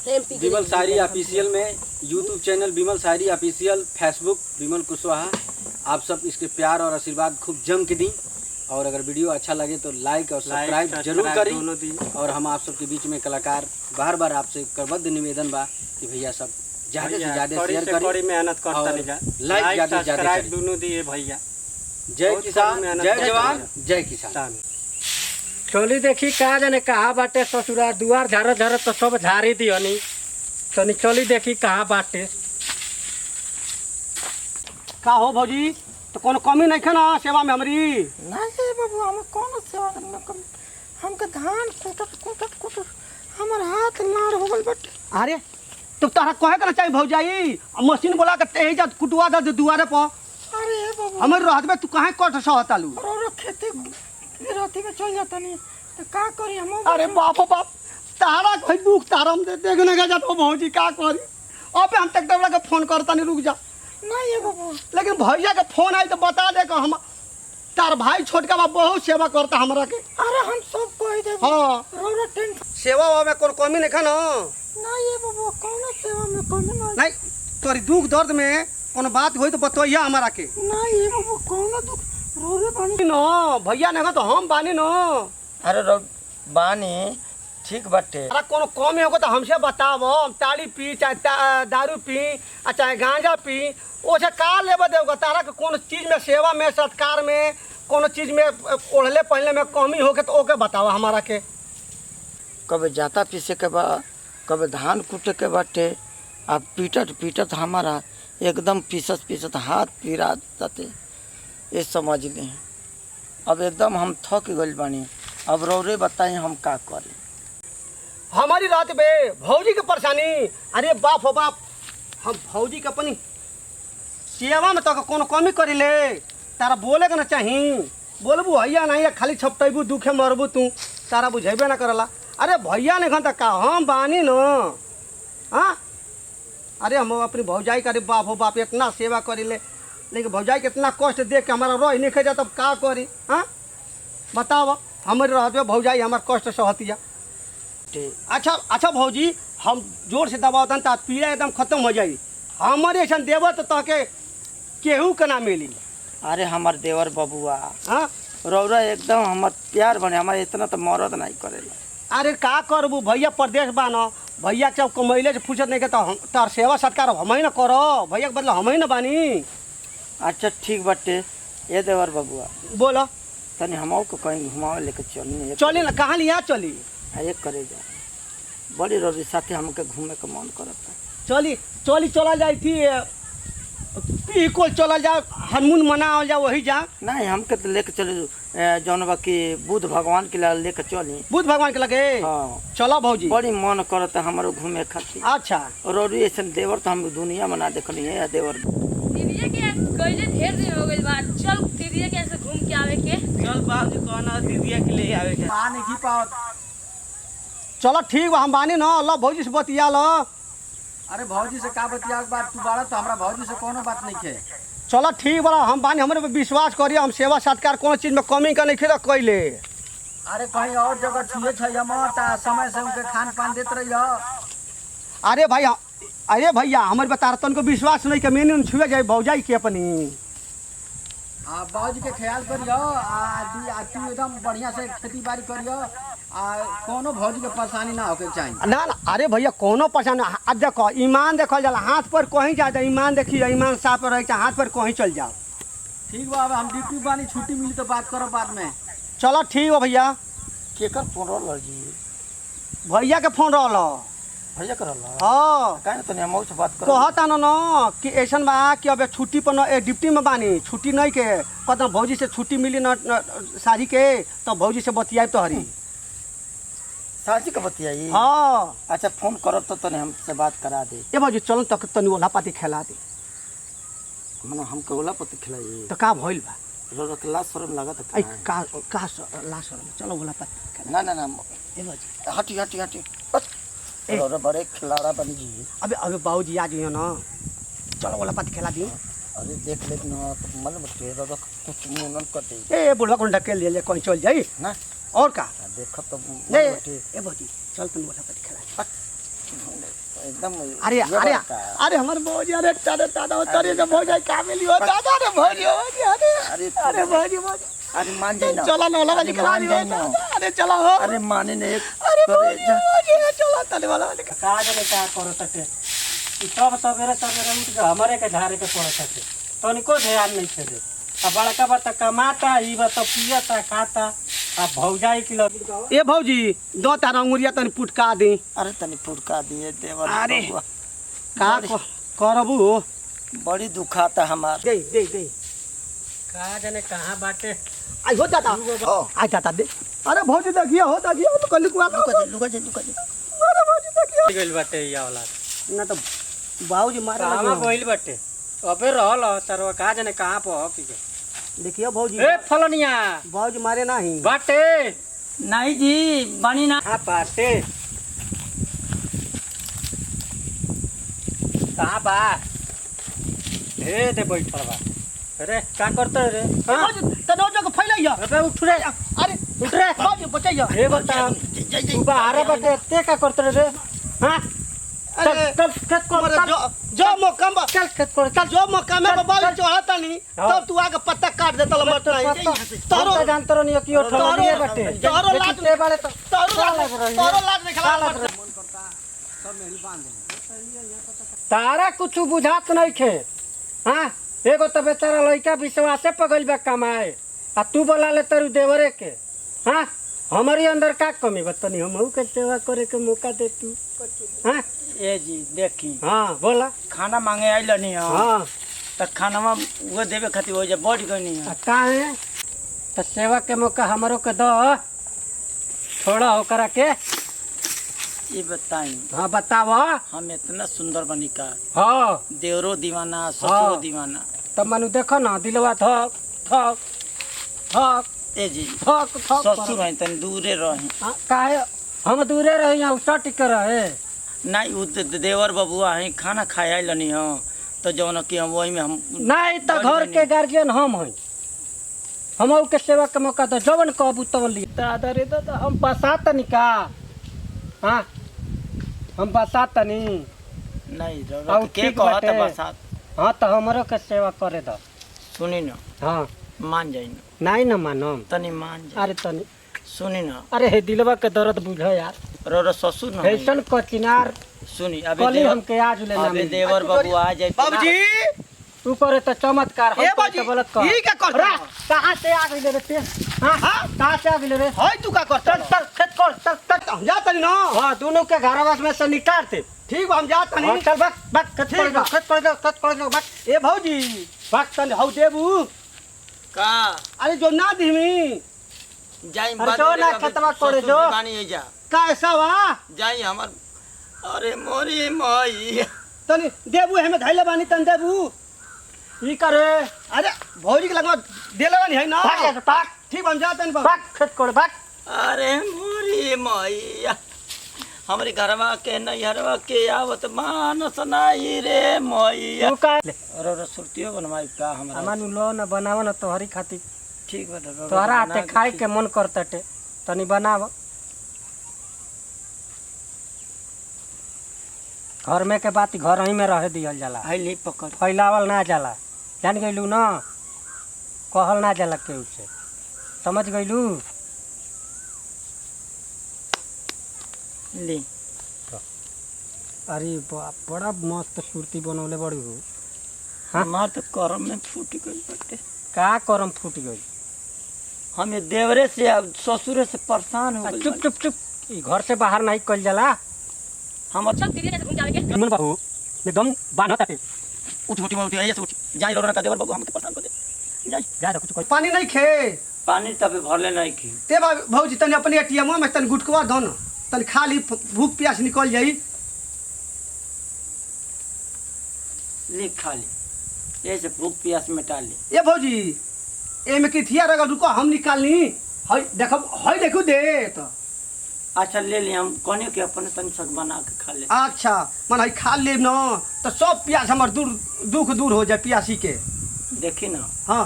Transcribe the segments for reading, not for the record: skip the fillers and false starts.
विमल शायरी official में YouTube channel विमल शायरी official, Facebook विमल कुशवाहा। आप सब इसके प्यार और आशीर्वाद खूब जम के दी, और अगर वीडियो अच्छा लगे तो लाइक और सब्सक्राइब जरूर करें। और हम आप सबके बीच में कलाकार बार बार आपसे करबद्ध निवेदन बा कि भैया सब ज़्यादा से ज़्यादा शेयर करें, मेहनत करता लाइक ज़्यादा से ज़्यादा दोनों दिए भैया। जय किसान, जय जवान, जय किसान। चली देखी का जाने कहाँ बाटे ससुरा, दुआर झाड़ झाड़ तो सब झाड़ी दियनी, तनी चली देखी कहाँ बाटे। का हो भौजी, तो कोनो कमी नहीं है ना सेवा में हमारी? नहीं बाबू, हम कौन सेवा में कमी? हमके धान कुटत हमार हाथ लाड़ हो गल बटे। अरे तो तारा कहे के ना चाहिए भौजाई, मशीन बोला के तेज जा कुटवा दे दुआरे पर। अरे बाबू, हमर रहत में तू काहे कट सहतालू? रो खेती राती में चल जाता नहीं तो का करी हम? अरे बाप रे बाप, तारा कोई दुख तारम दे देखने का जात हो भौजी, का करी? अबे हम ट्रैक्टर वाला के फोन करता नहीं, रुक जा। नहीं है बाबू, लेकिन भैया के फोन आई तो बता दे कि हम तार भाई छोटका बा बहुत सेवा करता हमरा के। अरे हम सब कह दे। हाँ, रो टेंशन सेवा में कोनो कमी नहीं है ना? नहीं है बाबू, कौन सेवा में कमी नहीं। नहीं, तोरी दुख दर्द में कोनो बात होई तो बतैया हमरा के। नहीं है बाबू, कौन दुख रो पानी नो भैया नहीं तो हम बानी नो। अरे बानी ठीक बाटे। अरे कोनो कमी होगा तो हमसे बताओ, हम ताड़ी पी चाहे दारू पी चाहे गांजा पी, ओसे का लेबा देगा? तारा के कोनो चीज में सेवा में सत्कार में कोनो चीज में ओढ़ले पहले में कमी होके तो ओके बताओ हमारा के। कभी जाता पीसे के बा, कभी धान कूटे के बाटे, अब पीटत हमारा एकदम पीसत हाथ पीरा जाते, ये समझ ले। अब एकदम हम थक गइल बानी, अब रौरे बताई हम का करी। हमारी रात में भौजी के परेशानी, अरे बाप हो बाप, हम भौजी के अपनी सेवा में तो कोनो कमी करी ले, तारा बोले के ना चाही। बोलबू भैया नहीं खाली छपटेबू दुखे मरबू तू, तारा बुझेबे ना करला। अरे भैया नहीं खन का हम बानी न। हाँ, अरे हम अपनी भौजाई करे बाप हो बाप इतना सेवा करी ले, लेकिन भौजाई के इतना कष्ट देख के हमारा रोह नहीं जा, तब का करी? हाँ बताओ, हमारे रहते भौजाई हमार कष्ट सहतिया। अच्छा भौजी, हम जोर से दबावतन तो पीड़ा एकदम खत्म हो जाई। हमारे ऐसा देव तो केहू के ना मिली। अरे हमार देवर बबुआ, हाँ रौरा एकदम हमार प्यार बने, हमारे इतना तो मरद नहीं करेला। अरे का करबू, भैया प्रदेश बा न, भैया के कमैले से फुर्सत नहीं के तो तार सेवा सत्कार हम ही ना करो, भैया के बदला हम ही ना बानी। अच्छा ठीक बाटे, ये देवर बबुआ बोलो तनी हम को कहीं घुमावे लेके चली ना, कहाँ लिया चली? एक करे जा बड़ी रवि साथे हमके घूमे के मन करता। चला जाए थी को चला जाओ, हनुमान मना जाओ वही जा। नहीं हमके तो लेके चले जौन बा कि बुद्ध भगवान के लेके चली। बुद्ध भगवान के लगे? हाँ चलो भौजी, बड़ी मन करता हमारो घूमे खातिर। अच्छा, रोरी ऐसा देवर तो हम दुनिया में ना देखनी है। देवर दीदी के कइले ढेर दिन हो गइल बा, चल दीदी के ऐसे घूम के आवे के। चल बाबू जी कहना दीदी के ले आवे के पानी की पाओ। चलो ठीक बा, हम बानी ना, लो भौजी से बतिया लो। अरे भौजी से का बतिया बात, तू बाड़ा तो हमरा भौजी से कोनो बात नहीं है। चलो ठीक बा, हम बानी, हमारे पे विश्वास करिए, हम सेवा सत्कार कोनो चीज में कमी का नहीं खेल कैले। अरे कहीं और जगह छुए छै हम ता समय से उनके खान पान देते रहियो। अरे भैया हमारे बता तन को विश्वास नहीं के मेनू छुए जाए भौजाई के अपनी। बाबूजी के ख्याल करियो, तू एकदम बढ़िया से खेती बाड़ी करियो, कोनो भौजी के परेशानी ना होके चाहिए। ना अरे भैया कोनो परेशानी, अब देखो ईमान देखल जाला, हाथ पर कहीं जाता ईमान देखिए, ईमान साफ रहे हाथ पर कहीं चल जाओ। ठीक बा, अब हम ड्यूटी बानी, छुट्टी मिली तो बात करो बाद में। चलो ठीक बा भैया। केकर फोन रहल जी? भैया के फोन रहल। भैया कर रहल? हाँ, काहे तनी हम से बात करो। कहता न कि ऐसन बा कि अब छुट्टी पर न ड्यूटी में बानी, छुट्टी नहीं के कहता भौजी से छुट्टी मिली न शादी के, तो भौजी से बतियाए तो हरी साजी का बतियाई। हाँ अच्छा फोन करब तो तने हमसे बात करा दे। ए भौजी चल तक तनी ओला पाती खिला दे। मने हमके ओला पति खिलाई तो का भइल बा? रोरत ला शर्म लागत आई है। का लाश चलो ओला पाती खिला। ना ए भौजी हटी बस रोरा बड़े खिलाड़ा बन जी। अबे बाबूजी आ गए ना, चलो ओला पाती खिला दी। अरे देख ले ना तो मन बटे रोरा कुछ मुंह कर दे। ए बुढ़वा को ढकेल ले कहीं चल जाई ना, और का देख तो नहीं। ए भौजी चल तुम ओला पाती खिला। एकदम अरे ये अरे बात है। अरे हमारे भौजी अरे तारे दादा तारे जब भौजी का मिली हो दादा रे भौजी अरे अरे भौजी भौजी अरे मान जाए ना चला ना वाला अरे निकला मान दियो जाए ना अरे चला हो अरे माने ने एक अरे करे जा। भौजी चला तले वाला निकल का जाने का करो तटे ई सब सवेरे सवेरे उठ के हमरे के झारे के पड़त तटे तनिको ध्यान नहीं छे दे आ बड़का बत कमाता ई बत पियता खाता आ भौजाई किलो ए भौजी दो तारा अंगुरिया तनी पुटका दी अरे तनी फुटका दिए देवर अरे। बबुआ। का करबू बड़ी दुखाता हमार दे दे दे का जाने कहाँ बाटे आई हो जाता आई जाता दे अरे भौजी देखिए हो देखिए तो कल को लुका जा अरे भौजी देखिए गइल बाटे ई वाला ना तो बाबूजी मारे कामा गइल बाटे अबे रहल सरवा का जाने कहाँ पे पी के देखिए भौजी ए फलनिया भौजी मारे नहीं बाटे नहीं जी बनी ना हाँ बाटे कहाँ बा हे दे बैठल बा अरे का करते रे हाँ भौजी तनो जग फैलैया अबे उठ रे अरे उठ रे भौजी बचैया हे बता तू बाहर बाटे ते का करते रे हाँ चल अरे चल खेत को अरे चल जो मौका में चल खेत को चल जो मौका में चल, बाल चल। चढ़ाता नहीं हाँ। तब तू आगे पत्ता काट देता लमट तारो तारो जानते रहो नहीं कि ओ ठलिए बाटे तारो लेकिन लाज ते बारे तो तारो लग रही है। तारो लाज नहीं का लग खला तारा कुछ बुझात नहीं खे हाँ एगो तो बेचारा लड़का विश्वासे पगल बा कमाए आ तू बोला ले तेरू देवरे के हाँ हमारी अंदर का कमी बतनी हम के सेवा करे के मौका दे तू हाँ ए जी देखी हाँ बोला खाना मांगे आइल नहीं हाँ तो खाना में वो देवे खातिर हो जा बढ़ गई नहीं आ का है तो सेवा के मौका हमारो के दो थोड़ा होकर के ये बताई हाँ बताओ हम इतना सुंदर बनी का हाँ देवरो दीवाना हाँ। ससुरो दीवाना तब मनु देखो ना दिलवा थक थक थक ए जी थक थक ससुर है तनी दूरे रहे हाँ, काहे हम दूरे रहे यहाँ उसा टिक रहे नहीं उ देवर बबुआ है खाना खाए आइल नहीं हो तो जौन कि हम वही में हम नहीं तो बढ़ घर गइनी। के गार्जियन हम हैं हम के सेवा के मौका तो जवन कहबू तवन लिए दादा रे दादा हम बसा तनी का हाँ हम बसा तनी नहीं और जरूरत के ठीक कहत बाटे। बसात हाँ तो हमरो के सेवा करे दो सुनी न हाँ मान जाई न नहीं न मानम तनी मान जाई अरे तनी सुनी न अरे हे दिलवा के दर्द बुझो यार रो ससुर न ऐसन कचिनार सुनी अबे कली देवर हमके आज ले ना अबे मिली। देवर बबुआ आ जाए बाबूजी तू करे तो चमत्कार हम ए करे बाबूजी तो गलत कर ई क्या करता रा, कहाँ से आ गई रे ते हाँ हाँ कहाँ से आ गई रे हाय तू का करता चल चल खेत कर चल चल हम जाता नहीं ना हाँ दोनों के घरवास में से निकालते ठीक बा हम जाता हाँ, नहीं चल बक बक खेत ठीक कर बा। खेत कर बक ए भौजी बक तन हौ देबू का अरे जो ना दिमी जाई अरे जो ना खतवा करे जो। बानी जा का ऐसा वा जाई हमर अरे मोरी मई तनी देबू हमें धैले बानी तन देबू ई करे अरे भौजी के लगवा देले बानी है ना भाग जा भाग ठीक बा हम जाता नहीं भाग खेत कर भाग अरे मोरी मई हमारे घरवा के नैहरवा के आवत मानस नाही रे मई तू का रो सुरतियो बनवाई का हमरा अमन लो न बनाव न तोहरी खातिर ठीक बा रो तोहरा हाथे खाए के मन करतटे तनी बनाव घर में के बात घर ही में रह दियल जाला हाइली पकड़ फैलावल ना जाला जान गइलू न कहल ना जाला केहू से समझ गइलू ली अरे बाप बड़ा मस्त सुरती बनवले बड़ी हो हमार तो करम में फूट गई बाटे का करम फूट गई हम ये देवरे से अब ससुरे से परेशान हो गइल चुप चुप चुप ई घर से बाहर नहीं कल जाला हम चल तिरिया कैसे घूम जावे के मन बाबू एकदम बांधा ताते उठ उठ उठ ऐसे उठ जाई रो का देवर बाबू हमके परेशान कर दे जाई जा कुछ कोई पानी नहीं खे पानी तबे भरले नहीं की ते भौजी तनी अपने एटीएम में तनी गुटकवा दो न तनी खाली भूख प्यास निकल जाई लिख खाली ऐसे भूख प्यास मिटा ली ए भौजी एमे की थिया रगा रुको हम निकालनी हई देखो हई देखो दे तो अच्छा ले ली हम कहने के अपने तन सक बना के खा ले अच्छा मन हई खा ले न तो सब प्यास हमर दुख दूर हो जाए प्यासी के देखी ना हाँ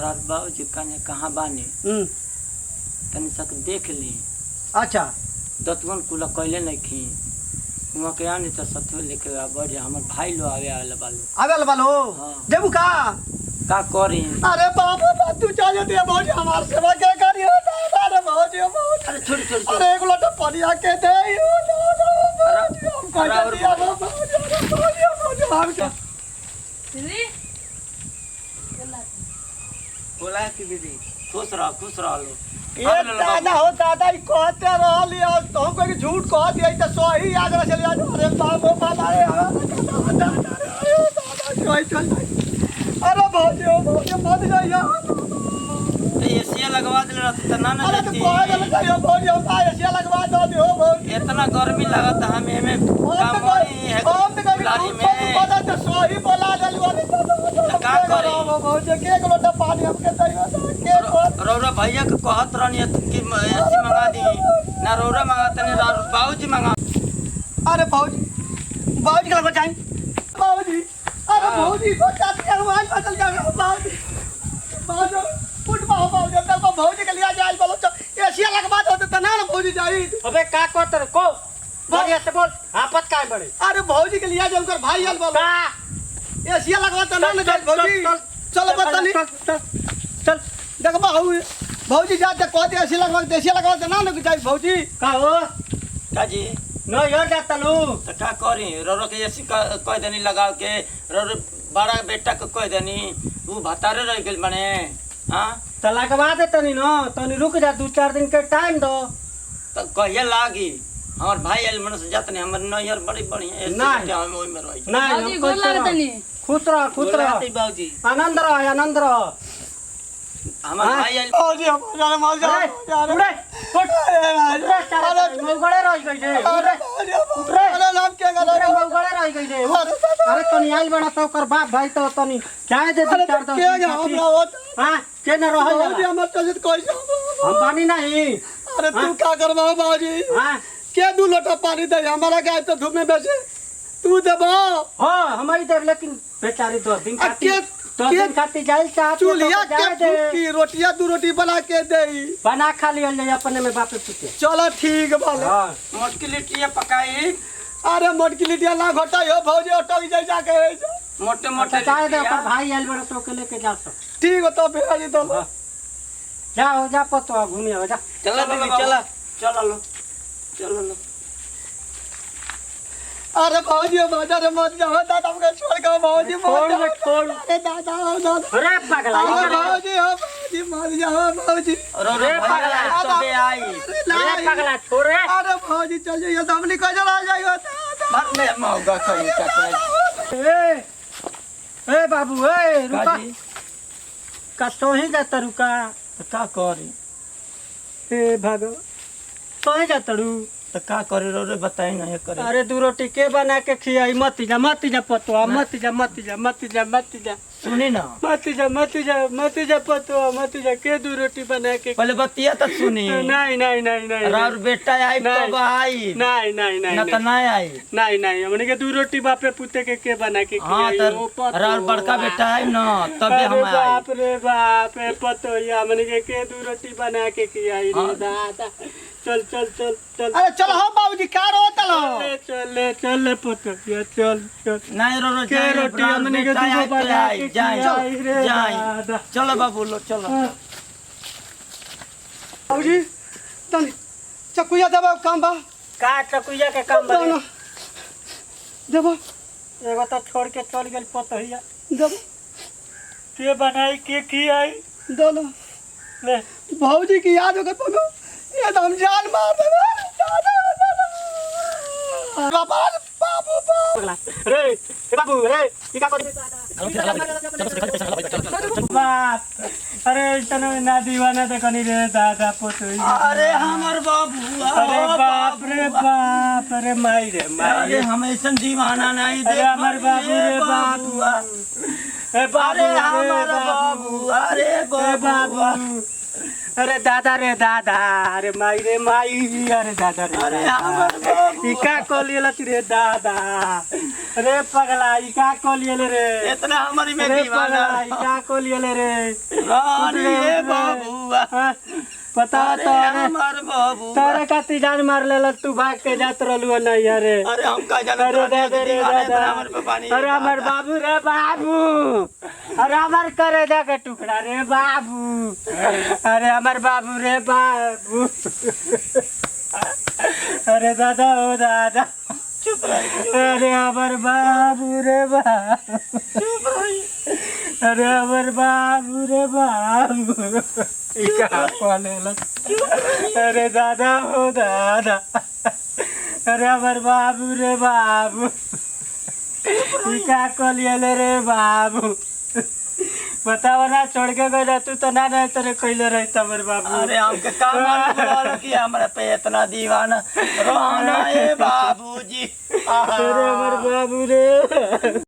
रात बाबू जी कने कहाँ बानी तनी सक देख ली अच्छा दतवन कुला कैले नहीं खी वहाँ के आने तो सत्व लेके बढ़ हमर भाई लो आवे आवे बालो आवे बालो हाँ। देबू का करी अरे बाप रे बाप तू चल दे भौजी हमार सेवा के करी हो दादा रे भौजी भौजी अरे छोड़ छोड़ छोड़। अरे एक लोटा पानी आके दे हो दादा भौजी हम कह दिया भौजी हम क्या दीदी बोला है कि दीदी खुश रह लो ये दादा हो दादा ई कहते रहली और तुम कोई झूठ कह दिया तो सही याद रह चली आज अरे बाप रे बाप अरे चल अरे भौजी मत जाइए एसिया लगवा दे रहा ना ना अरे तो कह दे जाइए भौजी हम एसिया लगवा दो भौजी इतना गर्मी लगता हमें हमें काम है गाड़ी में पता तो सही बोला दलवा का करी भौजी के एक लोटा पानी हमके चाहिए के रौरा भैया के कहत रहनी कि एसी मंगा दी ना रौरा मंगाता नहीं बाबूजी मंगा अरे भौजी का बचाई भौजी अरे भौजी को चाहती है हमारे फसल जाएगा भौजी फुट भौजी तक भौजी के लिए जाए बोलो एशिया लगवा दो तो ना भौजी जाई अबे का करत को बढ़िया से बोल आपत का बड़े अरे भौजी के लिए जाए उनका भाई हल बोलो का एशिया लगवा तो ना जाए भौजी चलो बतानी चल देख भौजी जाते कहते एशिया लगवा तो ना जाए भौजी का हो का जी न यार जाता नु तो का करी रौरा के एसी कह देनी लगा के रौरा बड़ा बेटा के कह देनी वो भतारे रह गेल बने हाँ तो लगवा दे तनी न तनी रुक जा 2-4 दिन के टाइम दो तो कहिए लागी हमार भाई आयल मन से जात नहीं हमर नैहर बड़ी बढ़िया एसी नहीं। बेटा हम ओई में रही नहीं बाबूजी गोर लागत नहीं खुश रह बाबूजी आनंद रह हमार हाँ? भाई आयल भौजी हमारे माल जा अरे उड़े उठ मौगड़े रह गई रे अरे नाम क्या गला उड़े मौगड़े रह गई रे अरे तनी आइल बड़ा तो कर बाप भाई तो तनी चाहे दे अरे 2-4 क्या गया हमरा होत हां के न रह भौजी हमर चलित कोई हम बानी नहीं अरे तू क्या करबा भौजी हां के 2 लोटा पानी दे हमारा गाय तो धूप में बैठे तू देबो हां हमारी देव लेकिन बेचारी 2 दिन खाती के 2 दिन खाती जाइल चाहत चूल्हा के फूकी रोटियां 2 रोटी बना के देई बना खा लियल जाए अपने में बापे पूछे चलो ठीक भले हां मोटकी लिट्टियां पकाई अरे मोटकी लिटिया ना घोटा हो भौजी अटक जाई जाके मोटे मोटे चाहे दे लिट्टियां। पर भाई आइल बड़ा तो के लेके जा सब ठीक हो तो फिर जी तो जाओ जा पतो घूमी आओ जा चलो दीदी चलो लो अरे भौजी बाजार मत जाओ दादा हमके छोड़ के भौजी छोड़ अरे दादा दादा अरे पगला अरे भौजी हो भौजी मत जाओ भौजी रे पगला सबे आई अरे पगला छोड़ रे अरे भौजी चल जाइए तो हमने कह चला जाएगा मत में मौगा खई का ए बाबू ए रुका काजी का सोही जाता रुका का करी ए भागो सोही जाता रू तो का करे रे बताई नहीं करे अरे 2 रोटी के बना के खियाई मत जा पतवा मत जा सुनी ना मत जा पतवा मत जा के 2 रोटी बना के पहले बतिया तो सुनी नहीं राउर बेटा आई तो नहीं। आई नहीं ना तो नहीं आई नहीं हमने के 2 रोटी बापे पुते के बना के हाँ खियाई तो राउर बड़का बेटा आई ना तबे हम आई बाप रे बाप ए पतोया हमने के 2 रोटी बना के खियाई रे हाँ। दादा चल अरे चलो हो बाबूजी का रोता लो चल पतोया चल नहीं रो के रोटी हमने के 2 बना के खियाई रे दादा चलो बाबू लो चलो बाबूजी तनी चकुया देबो काम बा का चकुया के काम बने दोनों देबो एगो तो छोड़ के चल गेल पतोया देबो के बनाई के खियाई दोनों ले भौजी की याद होकर पगो ये तो हम जान मार देबे बाबा बाबू पगला रे ए बाबू रे ई का कर बाप अरे इतना ना दीवाना तो कनी रे दादा पतोया अरे हमर बाबू अरे बाप रे बाप अरे माई रे माई अरे हम ऐसा दीवाना नहीं अरे हमर बाबू रे बाबू ए बाबू अरे रे हमारा बाबू बाबू अरे ए बाबू अरे दादा रे दादा अरे माई रे माई अरे दादा रे अरे हमर बाबू ई का कोलियला रे दादा अरे पगला ई का कोलियले रे इतना हमारी में अरे दीवाना पगला ई का कोलियले रे अरे बाबू हाँ? पता अरे तो हमार बाबू तोरे खातिर जान मार लेलक तू भाग के जात रहलू नहीं अरे अरे हम का जाने अरे दे दे हमर पे पानी अरे हमार बाबू रे बाबू अरे हमार करे जा के टुकड़ा रे बाबू अरे हमार बाबू रे बाबू अरे दादा ओ दादा चुप रही अरे हमार बाबू रे बाबू चुप रही अरे हमार बाबू रे बाबू इका पालेलक अरे दादा ओ दादा अरे हमार बाबू रे बाबू इका कलियले रे बाबू बताओ ना छोड़ के गए तू तो ना रहे तेरे कैले रही तमर बाबू अरे हमके का मालूम कि हमरा पे इतना दीवाना रोना है बाबूजी अरे हमार बाबू रे